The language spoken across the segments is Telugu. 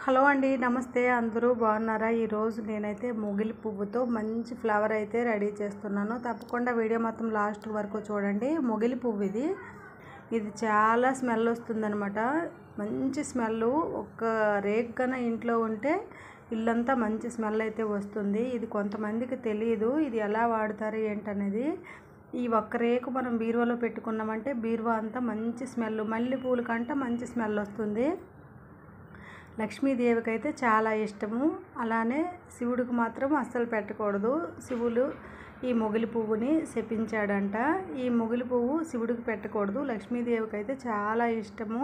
హలో అండి, నమస్తే. అందరూ బాగున్నారా? ఈరోజు నేనైతే మొగిలి పువ్వుతో మంచి ఫ్లవర్ అయితే రెడీ చేస్తున్నాను. తప్పకుండా వీడియో మొత్తం లాస్ట్ వరకు చూడండి. మొగిలి పువ్వు ఇది చాలా స్మెల్ వస్తుందన్నమాట. మంచి స్మెల్. ఒక రేక్ కన్నా ఇంట్లో ఉంటే ఇల్లంతా మంచి స్మెల్ అయితే వస్తుంది. ఇది కొంతమందికి తెలియదు ఇది ఎలా వాడతారు ఏంటనేది. ఈ ఒక్క రేకు మనం బీరువాలో పెట్టుకున్నామంటే బీరువా అంతా మంచి స్మెల్, మల్లెపూల కంటే మంచి స్మెల్ వస్తుంది. లక్ష్మీదేవికి అయితే చాలా ఇష్టము. అలానే శివుడికి మాత్రం అస్సలు పెట్టకూడదు. శివుడు ఈ మొగిలి పువ్వుని శపించాడంట. ఈ మొగిలి పువ్వు శివుడికి పెట్టకూడదు. లక్ష్మీదేవికి అయితే చాలా ఇష్టము.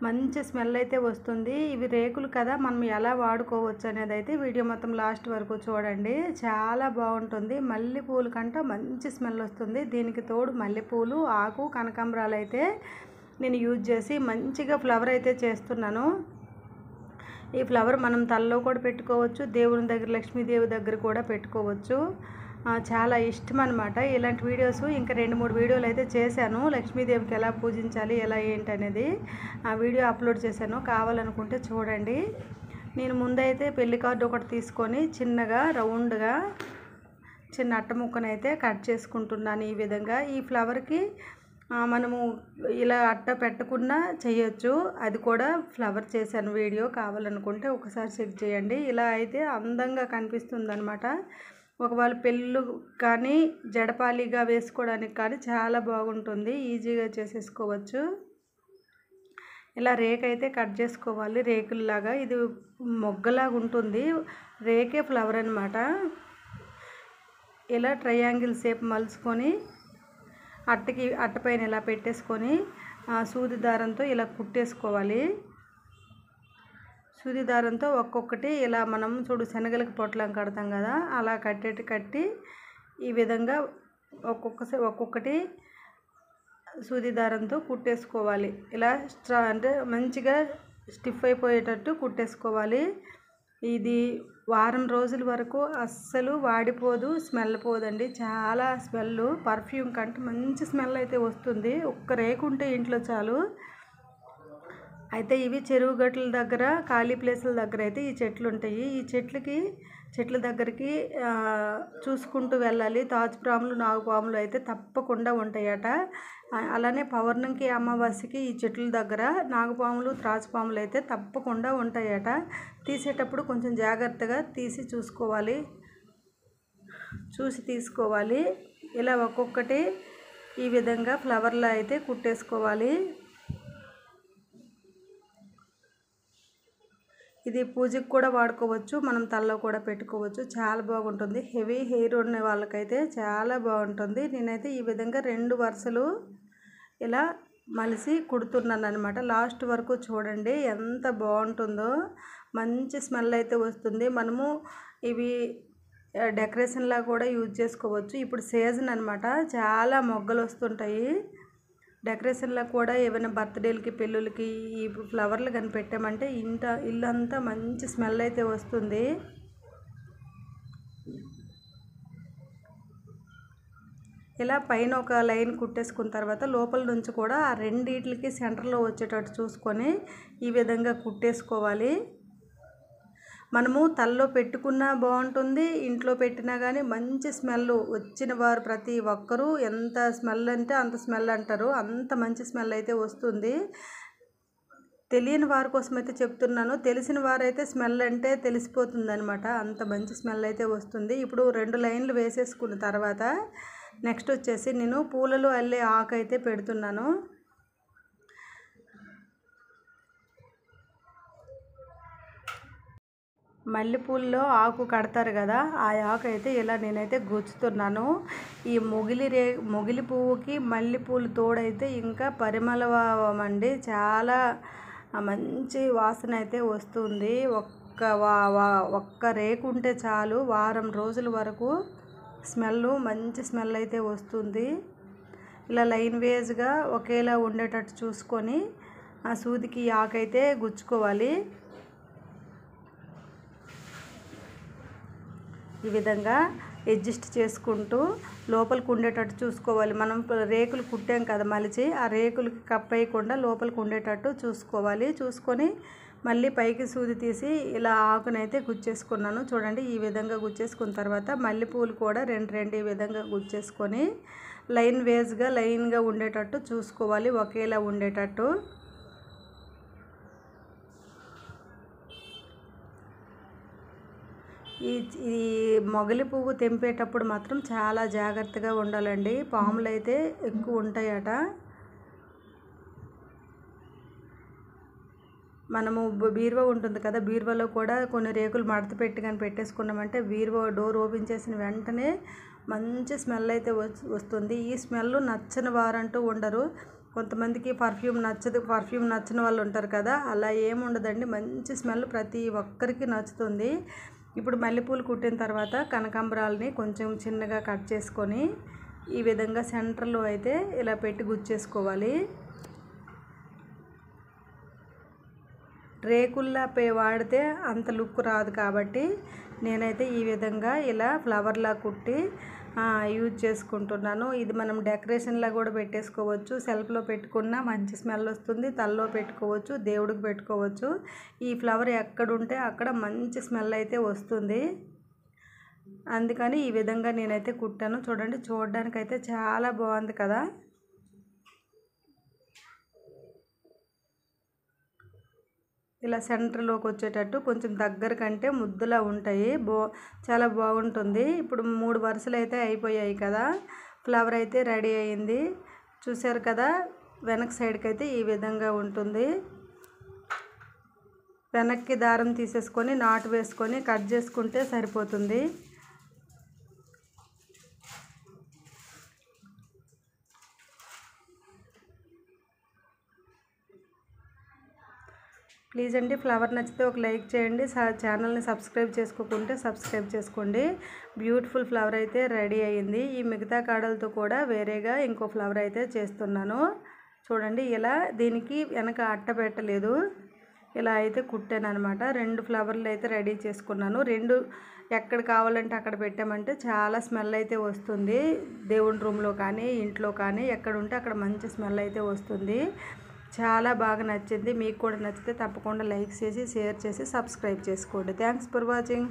మంచి స్మెల్ అయితే వస్తుంది. ఇవి రేకులు కదా, మనం ఎలా వాడుకోవచ్చు అనేది అయితే వీడియో మొత్తం లాస్ట్ వరకు చూడండి. చాలా బాగుంటుంది. మల్లెపూల కంటే మంచి స్మెల్ వస్తుంది. దీనికి తోడు మల్లెపూలు, ఆకు, కనకాంబరాలు అయితే నేను యూజ్ చేసి మంచిగా ఫ్లవర్ అయితే చేస్తున్నాను. ఈ ఫ్లవర్ మనం తలలో కూడా పెట్టుకోవచ్చు, దేవుని దగ్గర లక్ష్మీదేవి దగ్గర కూడా పెట్టుకోవచ్చు. చాలా ఇష్టం అనమాట. ఇలాంటి వీడియోస్ ఇంకా 2-3 వీడియోలు అయితే చేశాను. లక్ష్మీదేవికి ఎలా పూజించాలి, ఎలా ఏంటి అనేది ఆ వీడియో అప్లోడ్ చేశాను. కావాలనుకుంటే చూడండి. నేను ముందైతే పెళ్లి కార్డు ఒకటి తీసుకొని చిన్నగా రౌండ్గా చిన్న అట్ట ముక్కనైతే కట్ చేసుకుంటున్నాను. ఈ విధంగా ఈ ఫ్లవర్కి మనము ఇలా అట్ట పెట్టకుండా చేయొచ్చు. అది కూడా ఫ్లవర్ చేశాను వీడియో. కావాలనుకుంటే ఒకసారి చెక్ చేయండి. ఇలా అయితే అందంగా కనిపిస్తుంది అనమాట. ఒకవేళ పెళ్ళు కానీ జడపాలిగా వేసుకోవడానికి కానీ చాలా బాగుంటుంది. ఈజీగా చేసేసుకోవచ్చు. ఇలా రేక్ అయితే కట్ చేసుకోవాలి. రేకుల్లాగా ఇది మొగ్గలాగా ఉంటుంది. రేకే ఫ్లవర్ అనమాట. ఇలా ట్రయాంగిల్ షేప్ మలుచుకొని అట్టపైన ఇలా పెట్టేసుకొని సూది దారంతో ఇలా కుట్టేసుకోవాలి. సూది దారంతో ఒక్కొక్కటి ఇలా మనం చూడు శనగలకు పొట్లం కడతాం కదా, అలా కట్టి ఈ విధంగా ఒక్కొక్కటి సూది దారంతో కుట్టేసుకోవాలి. ఇలా అంటే మంచిగా స్టిఫ్ అయిపోయేటట్టు కుట్టేసుకోవాలి. ఇది వారం రోజుల వరకు అస్సలు వాడిపోదు, స్మెల్ పోదండి. చాలా స్మెల్, పర్ఫ్యూమ్ కంటే మంచి స్మెల్ అయితే వస్తుంది. ఒక్క రేకు ఉంటే ఇంట్లో చాలు. అయితే ఇవి చెరువు గట్ల దగ్గర, ఖాళీ ప్లేసుల దగ్గర అయితే ఈ చెట్లు ఉంటాయి. ఈ చెట్ల దగ్గరికి చూసుకుంటూ వెళ్ళాలి. తాచుపాములు, నాగుపాములు అయితే తప్పకుండా ఉంటాయట. అలానే పౌర్ణమికి, అమావాస్యకి ఈ చెట్ల దగ్గర నాగుపాములు, త్రాచుపాములు అయితే తప్పకుండా ఉంటాయట. తీసేటప్పుడు కొంచెం జాగ్రత్తగా చూసి తీసుకోవాలి. ఇలా ఒక్కొక్కటి ఈ విధంగా ఫ్లవర్లో అయితే కుట్టేసుకోవాలి. ఇది పూజకు కూడా వాడుకోవచ్చు, మనం తలలో కూడా పెట్టుకోవచ్చు. చాలా బాగుంటుంది. హెవీ హెయిర్ ఉన్న వాళ్ళకైతే చాలా బాగుంటుంది. నేనైతే ఈ విధంగా 2 వరుసలు ఇలా మలిసి కుడుతున్నాను అనమాట. లాస్ట్ వరకు చూడండి ఎంత బాగుంటుందో. మంచి స్మెల్ అయితే వస్తుంది. మనము ఇవి డెకరేషన్లా కూడా యూజ్ చేసుకోవచ్చు. ఇప్పుడు సీజన్ అనమాట. చాలా మొగ్గలు వస్తుంటాయి. డెకరేషన్లో కూడా ఏమైనా బర్త్డేలకి, పెళ్ళిళ్ళకి ఈ ఫ్లవర్లు కానీ పెట్టామంటే ఇల్లంతా మంచి స్మెల్ అయితే వస్తుంది. ఇలా పైన ఒక లైన్ కుట్టేసుకున్న తర్వాత లోపల నుంచి కూడా ఆ రెండిట్లకి సెంటర్లో వచ్చేటట్టు చూసుకొని ఈ విధంగా కుట్టేసుకోవాలి. మనము తలలో పెట్టుకున్నా బాగుంటుంది, ఇంట్లో పెట్టినా కానీ మంచి స్మెల్. వచ్చిన వారు ప్రతి ఒక్కరూ ఎంత స్మెల్ అంటే అంత స్మెల్ అంటారు. అంత మంచి స్మెల్ అయితే వస్తుంది. తెలియని వారి కోసం అయితే చెప్తున్నాను. తెలిసిన వారైతే స్మెల్ అంటే తెలిసిపోతుంది అనమాట. అంత మంచి స్మెల్ అయితే వస్తుంది. ఇప్పుడు 2 లైన్లు వేసేసుకున్న తర్వాత నెక్స్ట్ వచ్చేసి నేను పూలలో అల్లే ఆకు అయితే పెడుతున్నాను. మల్లెపూల్లో ఆకు కడతారు కదా, ఆ ఆకు అయితే ఇలా నేనైతే గుచ్చుతున్నాను. ఈ మొగిలి పువ్వుకి మల్లెపూలు తోడైతే ఇంకా పరిమళం అండి. చాలా మంచి వాసన అయితే వస్తుంది. ఒక్క రేకు ఉంటే చాలు, వారం రోజుల వరకు మంచి స్మెల్ అయితే వస్తుంది. ఇలా లైన్ వేజ్గా ఒకేలా ఉండేటట్టు చూసుకొని ఆ సూదికి ఆకు అయితే గుచ్చుకోవాలి. ఈ విధంగా అడ్జస్ట్ చేసుకుంటూ లోపలికి ఉండేటట్టు చూసుకోవాలి. మనం రేకులు కుట్టాం కదా మలిచి, ఆ రేకులకి కప్పేయకుండా లోపలికి ఉండేటట్టు చూసుకోవాలి. చూసుకొని మళ్ళీ పైకి సూది తీసి ఇలా ఆకునైతే గుచ్చేసుకున్నాను. చూడండి ఈ విధంగా గుచ్చేసుకున్న తర్వాత మల్లెపూలు కూడా రెండు ఈ విధంగా గుచ్చేసుకొని లైన్గా ఉండేటట్టు చూసుకోవాలి, ఒకేలా ఉండేటట్టు. ఈ మొగలి పువ్వు తెంపేటప్పుడు మాత్రం చాలా జాగ్రత్తగా ఉండాలండి. పాములు అయితే ఎక్కువ ఉంటాయట. మనము బీరువా ఉంటుంది కదా, బీరువాలో కూడా కొన్ని రేకులు మడత పెట్టి కానీ పెట్టేసుకున్నామంటే బీరువా డోర్ ఓపెన్ చేసిన వెంటనే మంచి స్మెల్ అయితే వస్తుంది. ఈ స్మెల్ నచ్చని వారంటూ ఉండరు. కొంతమందికి పర్ఫ్యూమ్ నచ్చదు, పర్ఫ్యూమ్ నచ్చని వాళ్ళు ఉంటారు కదా, అలా ఏముండదండి. మంచి స్మెల్ ప్రతి ఒక్కరికి నచ్చుతుంది. ఇప్పుడు మల్లెపూలు కుట్టిన తర్వాత కనకాంబరాలని కొంచెం చిన్నగా కట్ చేసుకొని ఈ విధంగా సెంటర్లో అయితే ఇలా పెట్టి గుచ్చేసుకోవాలి. రేకుల్లా వాడితే అంత లుక్ రాదు కాబట్టి నేనైతే ఈ విధంగా ఇలా ఫ్లవర్లా కుట్టి యూజ్ చేసుకుంటున్నాను. ఇది మనం డెకరేషన్లా కూడా పెట్టేసుకోవచ్చు. సెల్ఫ్లో పెట్టుకున్నా మంచి స్మెల్ వస్తుంది. తలలో పెట్టుకోవచ్చు, దేవుడికి పెట్టుకోవచ్చు. ఈ ఫ్లవర్ ఎక్కడుంటే అక్కడ మంచి స్మెల్ అయితే వస్తుంది. అందుకని ఈ విధంగా నేనైతే కుట్టాను. చూడండి, చూడడానికైతే చాలా బాగుంది కదా. ఇలా సెంటర్లోకి వచ్చేటట్టు కొంచెం దగ్గర కంటే ముద్దులా ఉంటాయి, చాలా బాగుంటుంది. ఇప్పుడు 3 వరుసలు అయితే అయిపోయాయి కదా. ఫ్లవర్ అయితే రెడీ అయింది. చూసారు కదా, వెనక సైడ్కి అయితే ఈ విధంగా ఉంటుంది. వెనక్కి దారం తీసేసుకొని నాటు వేసుకొని కట్ చేసుకుంటే సరిపోతుంది. ప్లీజ్ అండి, ఫ్లవర్ నచ్చితే ఒక లైక్ చేయండి. ఛానల్ని సబ్స్క్రైబ్ చేసుకోకుంటే సబ్స్క్రైబ్ చేసుకోండి. బ్యూటిఫుల్ ఫ్లవర్ అయితే రెడీ అయ్యింది. ఈ మిగతా కాడలతో కూడా వేరేగా ఇంకో ఫ్లవర్ అయితే చేస్తున్నాను. చూడండి, ఇలా దీనికి వెనక అట్ట పెట్టలేదు, ఇలా అయితే కుట్టాను అనమాట. 2 ఫ్లవర్లు అయితే రెడీ చేసుకున్నాను. 2 ఎక్కడ కావాలంటే అక్కడ పెట్టామంటే చాలా స్మెల్ అయితే వస్తుంది. దేవుని రూమ్లో కానీ ఇంట్లో కానీ ఎక్కడ ఉంటే అక్కడ మంచి స్మెల్ అయితే వస్తుంది. చాలా బాగా నచ్చింది. మీకు కూడా నచ్చితే తప్పకుండా లైక్ చేసి షేర్ చేసి సబ్స్క్రైబ్ చేసుకోండి. Thanks for watching.